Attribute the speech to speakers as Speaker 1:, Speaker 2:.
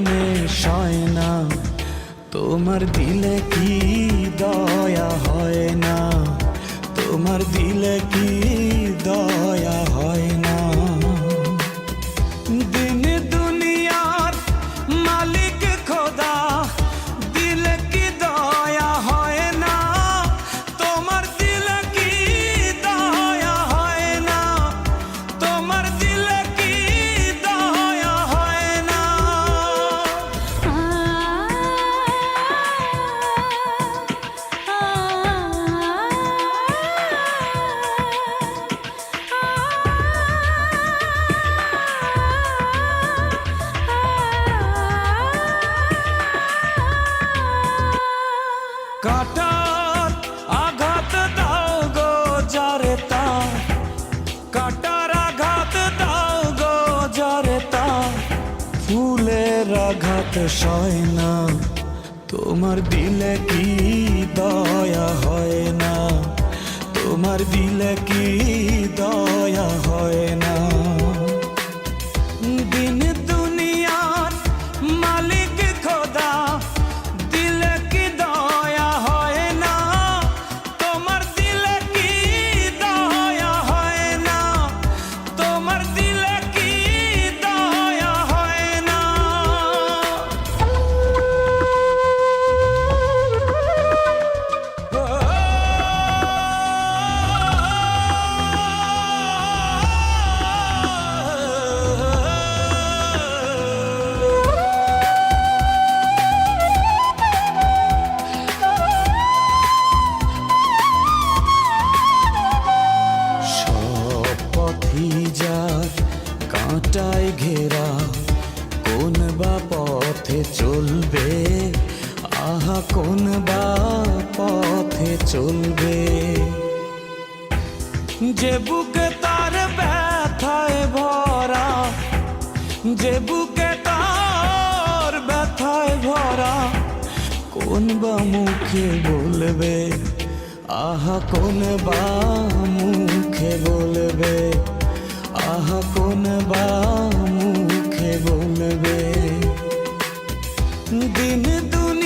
Speaker 1: প্রাণে সয় না, তোমার দিলে কি দয়া হয় না, তোমার দিলে কি দয়া হয় না। দিন দুনিয়ার মালিক খোদা, দিলে কি দয়া হয় না, তোমার দিলে কি দয়া হয় না, তোমার দিলে কি দয়া হয় না। কাটার আঘাত দাও গো যারে তার, কাটার আঘাত দাও গো যারে তার, ফুলের আঘাত সয় না, তোমার দিলে কি দয়া হয় না, তোমার দিলে কি দয়া হয় না। দিন দুনিয়ার মালিক খোদা, দিলে কি দয়া হয় না, তোমার দিলে কি দয়া হয় না, তোমার দিলে কি দয়া হয় না। যার কাঁটায় ঘেরা, কোন বা পথে চলবে, আহা কোন বা পথে চলবে। যে বুকে তার ব্যথায় ভরা, যে বুকে তার ব্যথায় ভরা, কোন বা মুখে বলবে, আহা কোন বা মুখে বলবে, আহা কোন বা মুখে বলবে। দিন দুনিয়া